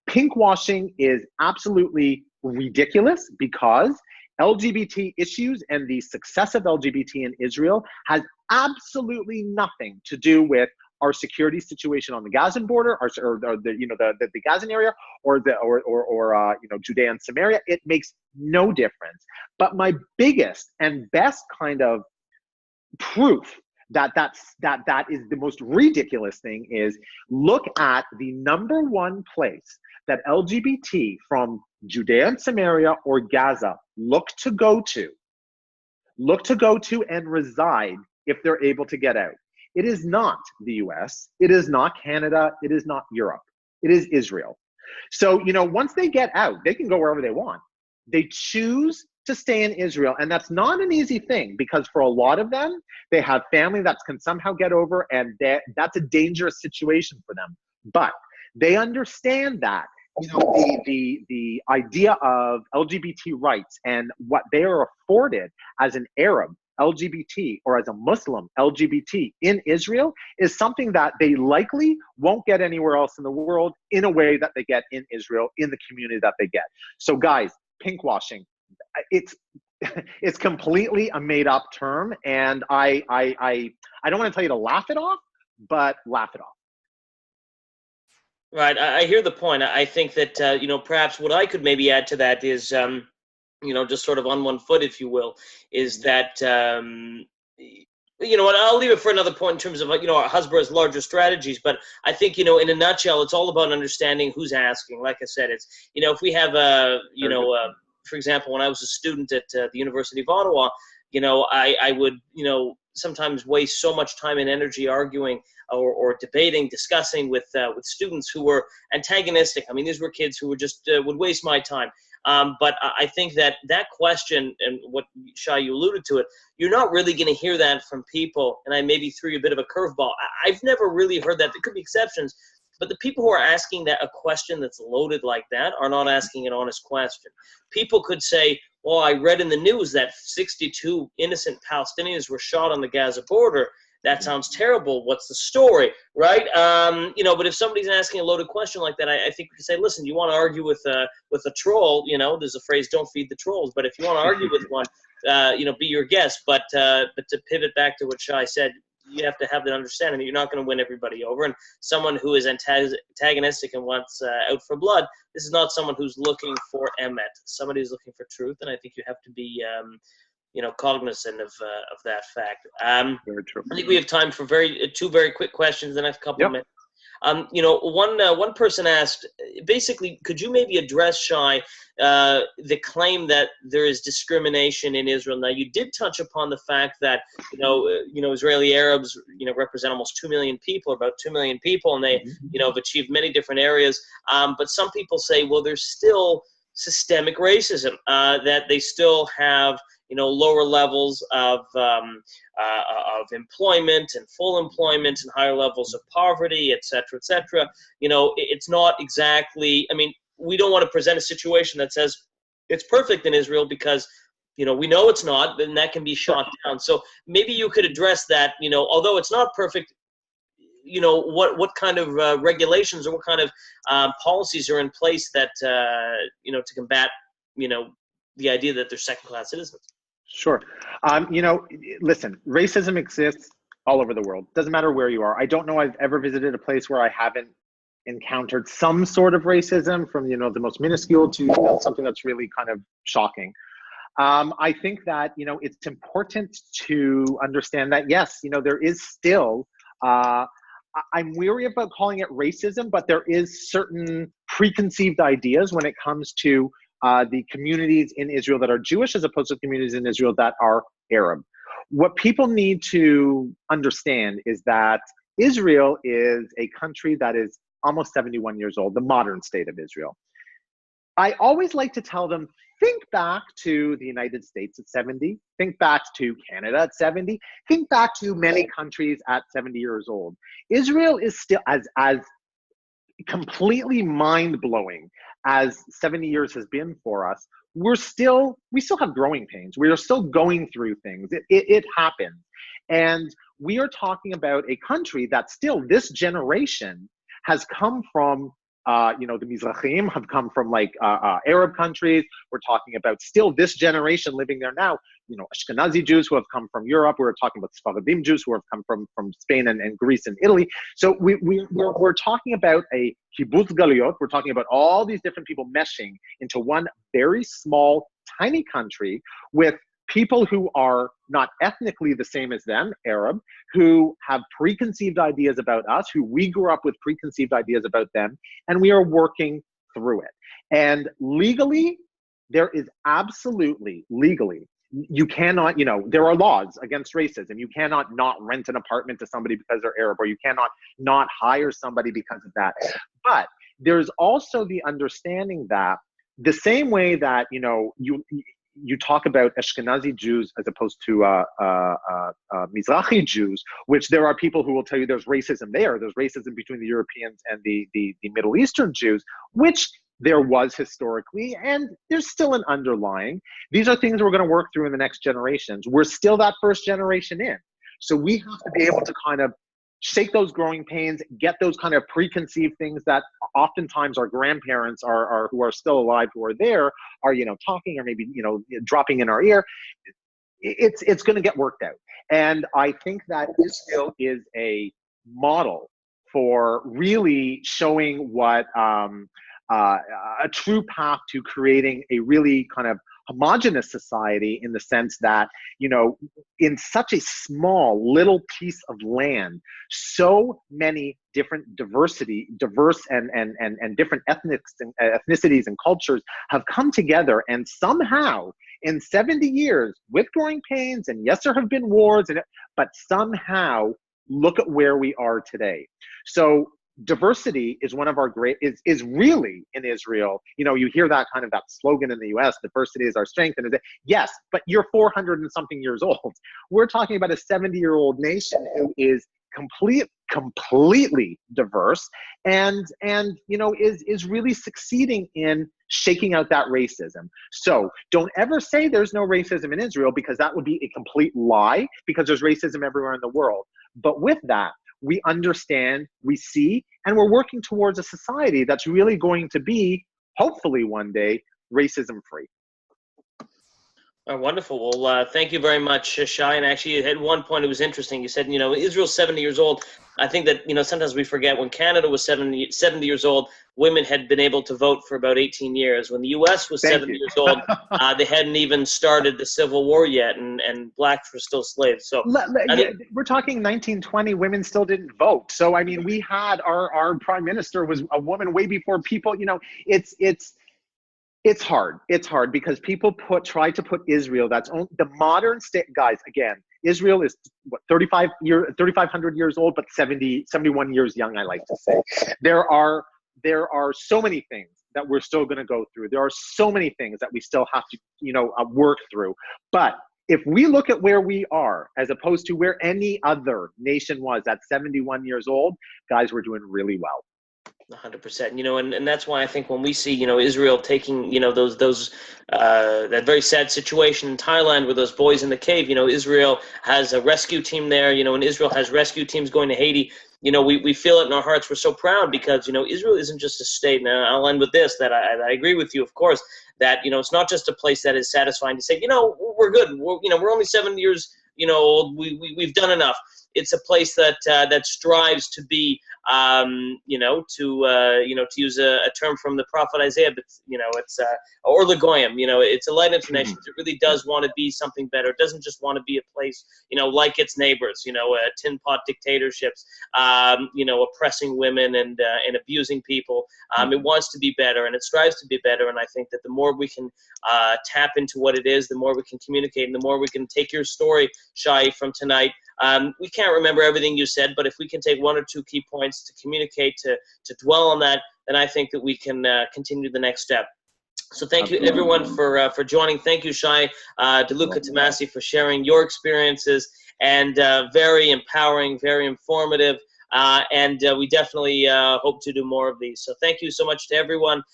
Pink washing is absolutely ridiculous because LGBT issues and the success of LGBT in Israel has absolutely nothing to do with our security situation on the Gazan border, or the the Gazan area, or Judea and Samaria. It makes no difference. But my biggest and best kind of proof that is the most ridiculous thing is, look at the number one place that LGBT from Judea and Samaria or Gaza look to go to and reside if they're able to get out. It is not the US, it is not Canada, it is not Europe, it is Israel. So, once they get out, they can go wherever they want. They choose to stay in Israel, and that's not an easy thing, because for a lot of them, they have family that can somehow get over, and that's a dangerous situation for them. But they understand that the idea of LGBT rights and what they are afforded as an Arab LGBT or as a Muslim LGBT in Israel is something that they likely won't get anywhere else in the world in a way that they get in Israel, in the community that they get. So guys, pinkwashing, it's completely a made up term, and I don't want to tell you to laugh it off, but laugh it off. Right, I hear the point. I think that perhaps what I could maybe add to that is just sort of on one foot, if you will, is that and I'll leave it for another point in terms of Hasbara's larger strategies. But I think in a nutshell, it's all about understanding who's asking. Like I said, it's if we have for example, when I was a student at the University of Ottawa, I would sometimes waste so much time and energy arguing or debating, discussing with students who were antagonistic. I mean, these were kids who were just would waste my time. But I think that question, and what Shai, you alluded to it, you're not really going to hear that from people. And I maybe threw you a bit of a curveball. I've never really heard that. There could be exceptions, but the people who are asking that a question that's loaded like that are not asking an honest question. People could say, well, I read in the news that 62 innocent Palestinians were shot on the Gaza border. That sounds terrible. What's the story, right? But if somebody's asking a loaded question like that, I think we can say, listen, you want to argue with a troll, there's a phrase, don't feed the trolls. But if you want to argue with one, be your guest. But to pivot back to what Shai said, you have to have that understanding that you're not going to win everybody over. And someone who is antagonistic and wants out for blood, this is not someone who's looking for emet. Somebody who's looking for truth, and I think you have to be cognizant of that fact. Very true. I think we have time for two very quick questions in the next couple of minutes. One person asked, basically, could you maybe address, Shai, the claim that there is discrimination in Israel? Now, you did touch upon the fact that Israeli Arabs represent almost 2 million people, or about 2 million people, and they have achieved many different areas. But some people say, well, there's still systemic racism, that they still have lower levels of employment and full employment and higher levels of poverty, et cetera, et cetera. It's not exactly, we don't want to present a situation that says it's perfect in Israel, because, we know it's not, then that can be shot down. So maybe you could address that, although it's not perfect, what kind of regulations or what kind of policies are in place that, to combat, the idea that they're second-class citizens. Sure. Listen, racism exists all over the world. Doesn't matter where you are. I don't know I've ever visited a place where I haven't encountered some sort of racism, from, the most minuscule to something that's really kind of shocking. I think that, it's important to understand that, yes, there is still, I'm weary about calling it racism, but there is certain preconceived ideas when it comes to the communities in Israel that are Jewish as opposed to communities in Israel that are Arab. What people need to understand is that Israel is a country that is almost 71 years old, the modern state of Israel. I always like to tell them, think back to the United States at 70, think back to Canada at 70, think back to many countries at 70 years old. Israel is still as completely mind-blowing as 70 years has been for us. We still have growing pains. We are still going through things. It happens. And we are talking about a country that still, this generation has come from the Mizrahim have come from like Arab countries. We're talking about still this generation living there now. Ashkenazi Jews who have come from Europe. We're talking about Sfaradim Jews who have come from Spain and Greece and Italy. So we're talking about a kibbutz galuyot. We're talking about all these different people meshing into one very small, tiny country with people who are not ethnically the same as them, Arab, who have preconceived ideas about us, who we grew up with preconceived ideas about them, and we are working through it. And legally, there is absolutely, legally, you cannot, there are laws against racism. You cannot not rent an apartment to somebody because they're Arab, or you cannot not hire somebody because of that. But there's also the understanding that the same way that, you talk about Ashkenazi Jews as opposed to Mizrahi Jews, which there are people who will tell you there's racism there. There's racism between the Europeans and the Middle Eastern Jews, which there was historically, and there's still an underlying. These are things we're going to work through in the next generations. We're still that first generation in. So we have to be able to kind of shake those growing pains, get those kind of preconceived things that oftentimes our grandparents are who are still alive, who are there, are, talking or maybe, dropping in our ear. It's going to get worked out. And I think that Israel is a model for really showing what a true path to creating a really kind of homogenous society, in the sense that, in such a small little piece of land, so many different diverse and different ethnicities and cultures have come together, and somehow in 70 years, with growing pains, and yes, there have been wars, but somehow look at where we are today. So diversity is one of our is really in Israel. You hear that kind of that slogan in the US, diversity is our strength. And yes, but you're 400 and something years old. We're talking about a 70-year-old nation who is completely diverse and is really succeeding in shaking out that racism. So don't ever say there's no racism in Israel, because that would be a complete lie, because there's racism everywhere in the world. But with that, we understand, we see, and we're working towards a society that's really going to be, hopefully one day, racism free. Wonderful. Well, thank you very much, Shai. And actually, at one point, it was interesting. You said, Israel's 70 years old. I think that, sometimes we forget when Canada was 70 years old, women had been able to vote for about 18 years. When the U.S. was 70 years old, they hadn't even started the Civil War yet, and blacks were still slaves. So we're talking 1920, women still didn't vote. So, I mean, we had our prime minister was a woman way before people, it's hard. It's hard because people try to put Israel, the modern state, guys, again, Israel is what, 3,500 years old, but 71 years young, I like to say. There are so many things that we're still going to go through. There are so many things that we still have to, work through. But if we look at where we are, as opposed to where any other nation was at 71 years old, guys, we're doing really well. 100%, and that's why I think when we see, Israel taking, that very sad situation in Thailand with those boys in the cave, Israel has a rescue team there, and Israel has rescue teams going to Haiti. We feel it in our hearts. We're so proud because, Israel isn't just a state. And I'll end with this, that I agree with you, of course, that, it's not just a place that is satisfying to say, we're good. We're only 7 years, old. We've done enough. It's a place that strives to be, to use a term from the prophet Isaiah, but it's or Legoyim. It's a light unto nations. It really does want to be something better. It doesn't just want to be a place, like its neighbors. Tin pot dictatorships. Oppressing women and abusing people. It wants to be better, and it strives to be better. And I think that the more we can tap into what it is, the more we can communicate, and the more we can take your story, Shai, from tonight. We can't remember everything you said, but if we can take one or two key points to communicate, to dwell on that, then I think that we can continue the next step. So thank you, everyone, for joining. Thank you, Shai DeLuca-Tamasi, for sharing your experiences, and very empowering, very informative. And we definitely hope to do more of these. So thank you so much to everyone.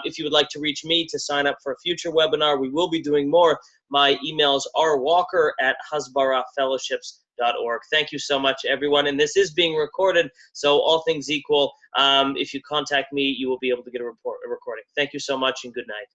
If you would like to reach me to sign up for a future webinar, we will be doing more. My emails are walker@hasbarafellowships.com. www.antisemitism.org. Thank you so much, everyone. And this is being recorded, so all things equal, if you contact me, you will be able to get a recording. Thank you so much, and good night.